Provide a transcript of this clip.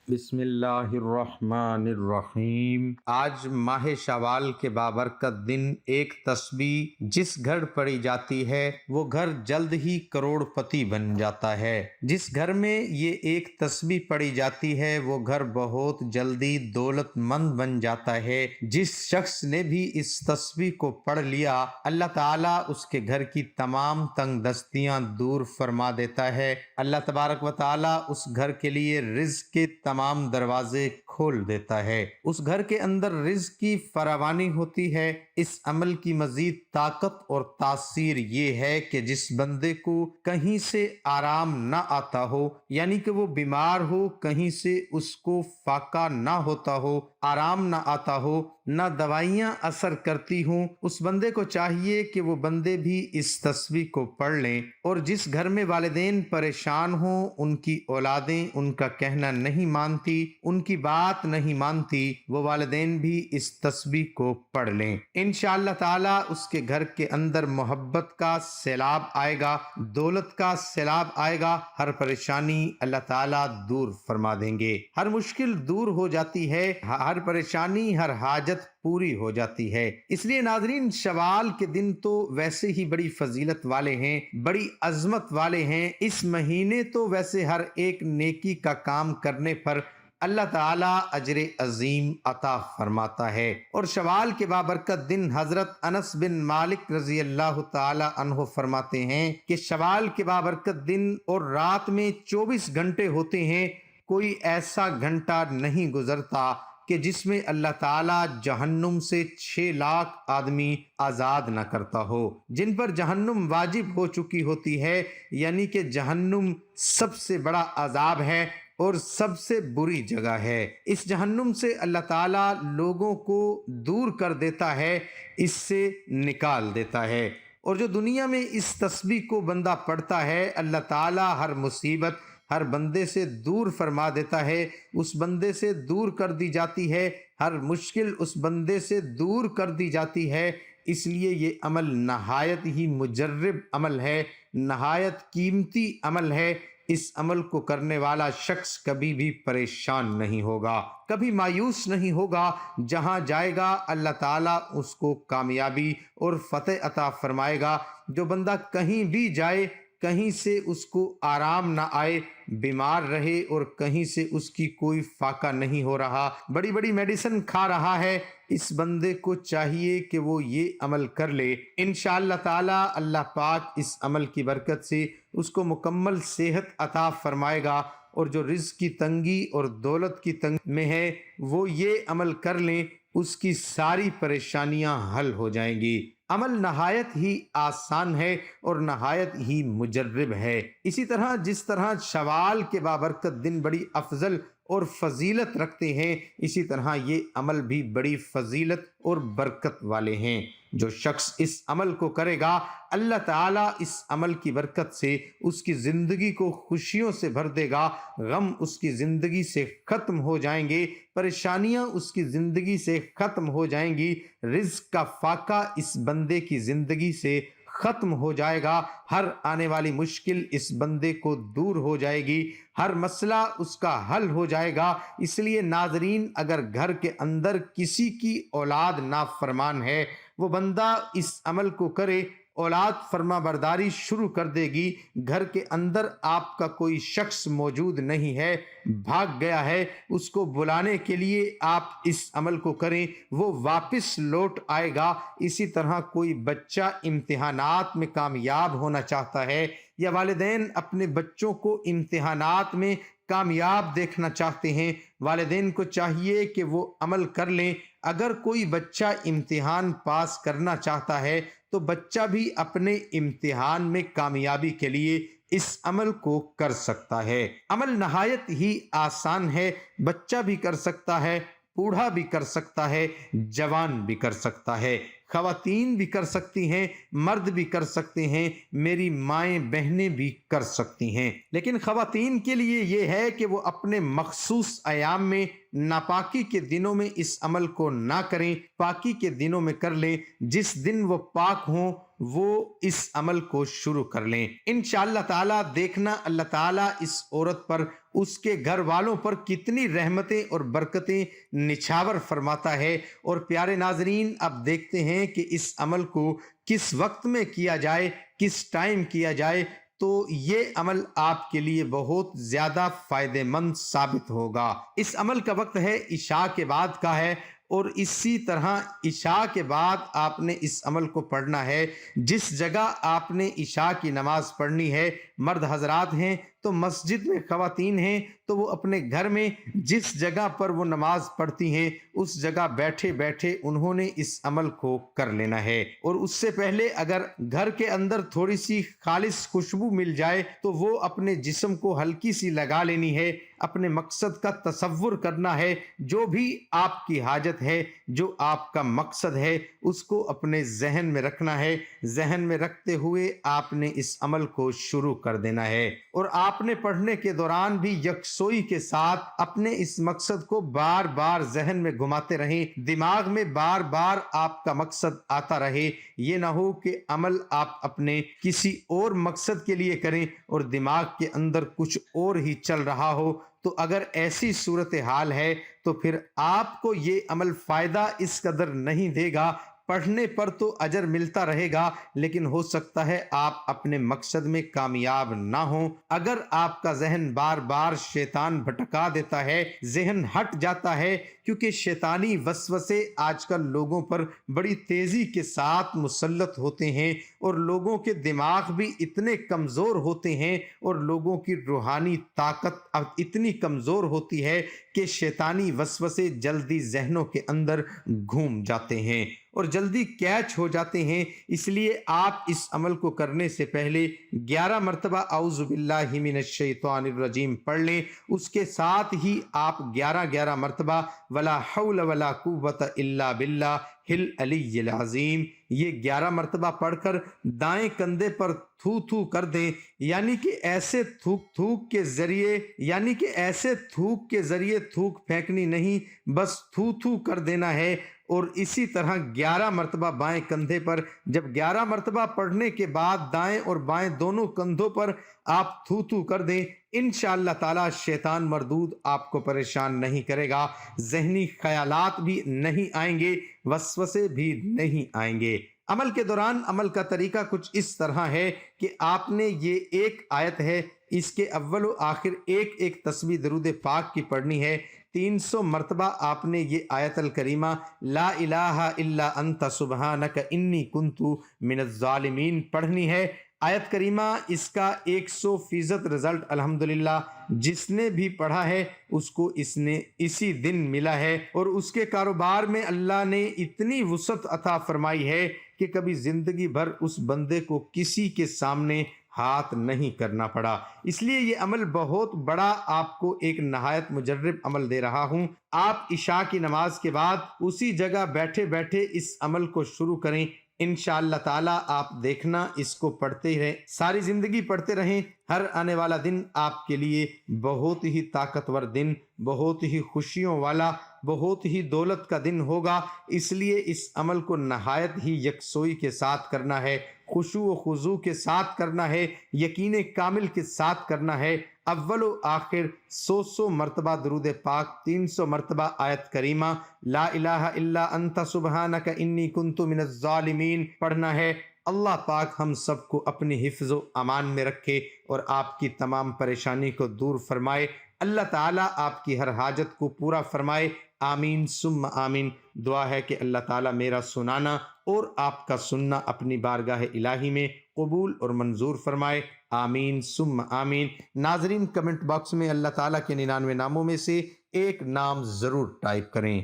بسم اللہ الرحمن الرحیم۔ آج ماہ شوال کے بابرکت دن ایک تسبیح جس گھر پڑھی جاتی ہے وہ گھر جلد ہی کروڑ پتی بن جاتا ہے۔ جس گھر میں یہ ایک تسبیح پڑھی جاتی ہے وہ گھر بہت جلدی دولت مند بن جاتا ہے۔ جس شخص نے بھی اس تسبیح کو پڑھ لیا اللہ تعالیٰ اس کے گھر کی تمام تنگ دستیاں دور فرما دیتا ہے۔ اللہ تبارک و تعالیٰ اس گھر کے لیے رزق کے تمام دروازے کھول دیتا ہے۔ اس گھر کے اندر رزق کی فراوانی ہوتی ہے۔ اس عمل کی مزید طاقت اور تاثیر یہ ہے کہ جس بندے کو کہیں سے آرام نہ آتا ہو، یعنی کہ وہ بیمار ہو، کہیں سے اس کو فاقہ نہ ہوتا ہو، آرام نہ آتا ہو، نہ دوائیاں اثر کرتی ہوں، اس بندے کو چاہیے کہ وہ بندے بھی اس تسبیح کو پڑھ لیں۔ اور جس گھر میں والدین پریشان ہوں، ان کی اولادیں ان کا کہنا نہیں مانتی، ان کی بات نہیں مانتی، وہ والدین بھی اس تسبیح کو پڑھ لیں۔ انشاءاللہ تعالی اس کے گھر کے اندر محبت کا سیلاب آئے گا، دولت کا سیلاب آئے گا، ہر پریشانی اللہ تعالی دور فرما دیں گے، ہر مشکل دور ہو جاتی ہے، ہر پریشانی، ہر حاجت پوری ہو جاتی ہے۔ اس لیے ناظرین، شوال کے دن تو ویسے ہی بڑی فضیلت والے ہیں، بڑی عظمت والے ہیں۔ اس مہینے تو ویسے ہر ایک نیکی کا کام کرنے پر اللہ تعالیٰ اجر عظیم عطا فرماتا ہے۔ اور شوال کے بابرکت دن حضرت انس بن مالک رضی اللہ تعالی عنہ فرماتے ہیں کہ شوال کے بابرکت دن اور رات میں 24 گھنٹے ہوتے ہیں، کوئی ایسا گھنٹہ نہیں گزرتا کہ جس میں اللہ تعالیٰ جہنم سے 6 لاکھ آدمی آزاد نہ کرتا ہو، جن پر جہنم واجب ہو چکی ہوتی ہے، یعنی کہ جہنم سب سے بڑا عذاب ہے اور سب سے بری جگہ ہے۔ اس جہنم سے اللہ تعالیٰ لوگوں کو دور کر دیتا ہے، اس سے نکال دیتا ہے۔ اور جو دنیا میں اس تسبیح کو بندہ پڑھتا ہے، اللہ تعالیٰ ہر مصیبت ہر بندے سے دور فرما دیتا ہے، اس بندے سے دور کر دی جاتی ہے، ہر مشکل اس بندے سے دور کر دی جاتی ہے۔ اس لیے یہ عمل نہایت ہی مجرب عمل ہے، نہایت قیمتی عمل ہے۔ اس عمل کو کرنے والا شخص کبھی بھی پریشان نہیں ہوگا، کبھی مایوس نہیں ہوگا۔ جہاں جائے گا اللہ تعالیٰ اس کو کامیابی اور فتح عطا فرمائے گا۔ جو بندہ کہیں بھی جائے، کہیں سے اس کو آرام نہ آئے، بیمار رہے اور کہیں سے اس کی کوئی فاقہ نہیں ہو رہا، بڑی بڑی میڈیسن کھا رہا ہے، اس بندے کو چاہیے کہ وہ یہ عمل کر لے۔ انشاءاللہ تعالی اللہ پاک اس عمل کی برکت سے اس کو مکمل صحت عطا فرمائے گا، اور جو رزق کی تنگی اور دولت کی تنگی میں ہے وہ یہ عمل کر لیں، اس کی ساری پریشانیاں حل ہو جائیں گی۔ عمل نہایت ہی آسان ہے اور نہایت ہی مجرب ہے۔ اسی طرح جس طرح شوال کے بابرکت دن بڑی افضل اور فضیلت رکھتے ہیں، اسی طرح یہ عمل بھی بڑی فضیلت اور برکت والے ہیں۔ جو شخص اس عمل کو کرے گا اللہ تعالیٰ اس عمل کی برکت سے اس کی زندگی کو خوشیوں سے بھر دے گا، غم اس کی زندگی سے ختم ہو جائیں گے، پریشانیاں اس کی زندگی سے ختم ہو جائیں گی، رزق کا فاقہ اس بندے کی زندگی سے ختم ہو جائے گا، ہر آنے والی مشکل اس بندے کو دور ہو جائے گی، ہر مسئلہ اس کا حل ہو جائے گا۔ اس لیے ناظرین، اگر گھر کے اندر کسی کی اولاد نافرمان ہے، وہ بندہ اس عمل کو کرے، اولاد فرما برداری شروع کر دے گی۔ گھر کے اندر آپ کا کوئی شخص موجود نہیں ہے، بھاگ گیا ہے، اس کو بلانے کے لیے آپ اس عمل کو کریں، وہ واپس لوٹ آئے گا۔ اسی طرح کوئی بچہ امتحانات میں کامیاب ہونا چاہتا ہے، یا والدین اپنے بچوں کو امتحانات میں کامیاب دیکھنا چاہتے ہیں، والدین کو چاہیے کہ وہ عمل کر لیں۔ اگر کوئی بچہ امتحان پاس کرنا چاہتا ہے تو بچہ بھی اپنے امتحان میں کامیابی کے لیے اس عمل کو کر سکتا ہے۔ عمل نہایت ہی آسان ہے، بچہ بھی کر سکتا ہے، بوڑھا بھی کر سکتا ہے، جوان بھی کر سکتا ہے، خواتین بھی کر سکتی ہیں، مرد بھی کر سکتے ہیں، میری مائیں بہنیں بھی کر سکتی ہیں۔ لیکن خواتین کے لیے یہ ہے کہ وہ اپنے مخصوص ایام میں، ناپاکی کے دنوں میں اس عمل کو نہ کریں، پاکی کے دنوں میں کر لیں۔ جس دن وہ پاک ہوں وہ اس عمل کو شروع کر لیں۔ انشاءاللہ تعالی دیکھنا اللہ تعالی اس عورت پر، اس کے گھر والوں پر کتنی رحمتیں اور برکتیں نچھاور فرماتا ہے۔ اور پیارے ناظرین، اب دیکھتے ہیں کہ اس عمل کو کس وقت میں کیا جائے، کس ٹائم کیا جائے، تو یہ عمل آپ کے لیے بہت زیادہ فائدہ مند ثابت ہوگا۔ اس عمل کا وقت ہے عشاء کے بعد کا ہے، اور اسی طرح عشاء کے بعد آپ نے اس عمل کو پڑھنا ہے۔ جس جگہ آپ نے عشاء کی نماز پڑھنی ہے، مرد حضرات ہیں تو مسجد میں، خواتین ہیں تو وہ اپنے گھر میں جس جگہ پر وہ نماز پڑھتی ہیں اس جگہ بیٹھے بیٹھے انہوں نے اس عمل کو کر لینا ہے۔ اور اس سے پہلے اگر گھر کے اندر تھوڑی سی خالص خوشبو مل جائے تو وہ اپنے جسم کو ہلکی سی لگا لینی ہے، اپنے مقصد کا تصور کرنا ہے۔ جو بھی آپ کی حاجت ہے، جو آپ کا مقصد ہے، اس کو اپنے ذہن میں رکھنا ہے۔ ذہن میں رکھتے ہوئے آپ نے اس عمل کو شروع کر دینا ہے، اور آپ نے پڑھنے کے دوران بھی یکسوئی کے ساتھ اپنے اس مقصد کو بار بار ذہن میں گھماتے رہیں، دماغ میں بار بار آپ کا مقصد آتا رہے۔ یہ نہ ہو کہ عمل آپ اپنے کسی اور مقصد کے لیے کریں اور دماغ کے اندر کچھ اور ہی چل رہا ہو۔ تو اگر ایسی صورتحال ہے تو پھر آپ کو یہ عمل فائدہ اس قدر نہیں دے گا۔ پڑھنے پر تو اجر ملتا رہے گا، لیکن ہو سکتا ہے آپ اپنے مقصد میں کامیاب نہ ہوں۔ اگر آپ کا ذہن بار بار شیطان بھٹکا دیتا ہے، ذہن ہٹ جاتا ہے، کیونکہ شیطانی وسوسے آج کل لوگوں پر بڑی تیزی کے ساتھ مسلط ہوتے ہیں، اور لوگوں کے دماغ بھی اتنے کمزور ہوتے ہیں، اور لوگوں کی روحانی طاقت اب اتنی کمزور ہوتی ہے کہ شیطانی وسوسے جلدی ذہنوں کے اندر گھوم جاتے ہیں اور جلدی کیچ ہو جاتے ہیں۔ اس لیے آپ اس عمل کو کرنے سے پہلے 11 مرتبہ اعوذ باللہ من الشیطان الرجیم پڑھ لیں۔ اس کے ساتھ ہی آپ 11 مرتبہ ولا حول ولا قوت الا باللہ العلی العظیم، یہ 11 مرتبہ پڑھ کر دائیں کندھے پر تھو تھو کر دیں، یعنی کہ ایسے تھوک کے ذریعے تھوک پھینکنی نہیں، بس تھو تھو کر دینا ہے۔ اور اسی طرح 11 مرتبہ بائیں کندھے پر، جب 11 مرتبہ پڑھنے کے بعد دائیں اور بائیں دونوں کندھوں پر آپ تھو تھو کر دیں، انشاءاللہ تعالی شیطان مردود آپ کو پریشان نہیں کرے گا، ذہنی خیالات بھی نہیں آئیں گے، وسوسے بھی نہیں آئیں گے۔ عمل کے دوران عمل کا طریقہ کچھ اس طرح ہے کہ آپ نے یہ ایک آیت ہے، اس کے اول و آخر ایک تسبیح درود پاک کی پڑھنی ہے۔ 300 مرتبہ آپ نے یہ آیت الکریمہ لا الہ الا انت سبحانک انی کنت من الظالمین پڑھنی ہے۔ آیت کریمہ اس کا 100% رزلٹ الحمدللہ جس نے بھی پڑھا ہے اس کو اس نے اسی دن ملا ہے، اور اس کے کاروبار میں اللہ نے اتنی وسعت عطا فرمائی ہے کہ کبھی زندگی بھر اس بندے کو کسی کے سامنے ہاتھ نہیں کرنا پڑا۔ اس لیے یہ عمل بہت بڑا آپ کو ایک نہایت مجرب عمل دے رہا ہوں۔ آپ عشاء کی نماز کے بعد اسی جگہ بیٹھے بیٹھے اس عمل کو شروع کریں، انشاءاللہ تعالی آپ دیکھنا اس کو پڑھتے ہی رہیں، ساری زندگی پڑھتے رہیں۔ ہر آنے والا دن آپ کے لیے بہت ہی طاقتور دن، بہت ہی خوشیوں والا، بہت ہی دولت کا دن ہوگا۔ اس لیے اس عمل کو نہایت ہی یکسوئی کے ساتھ کرنا ہے، خشوع و خضوع کے ساتھ کرنا ہے، یقین کامل کے ساتھ کرنا ہے۔ اول و آخر 100 مرتبہ درود پاک، 300 مرتبہ آیت کریمہ لا الہ الا انت سبحانک انی کنت من الظالمین پڑھنا ہے۔ اللہ پاک ہم سب کو اپنی حفظ و امان میں رکھے اور آپ کی تمام پریشانی کو دور فرمائے۔ اللہ تعالیٰ آپ کی ہر حاجت کو پورا فرمائے، آمین ثم آمین۔ دعا ہے کہ اللہ تعالیٰ میرا سنانا اور آپ کا سننا اپنی بارگاہ الہی میں قبول اور منظور فرمائے، آمین ثم آمین۔ ناظرین کمنٹ باکس میں اللہ تعالیٰ کے 99 ناموں میں سے ایک نام ضرور ٹائپ کریں۔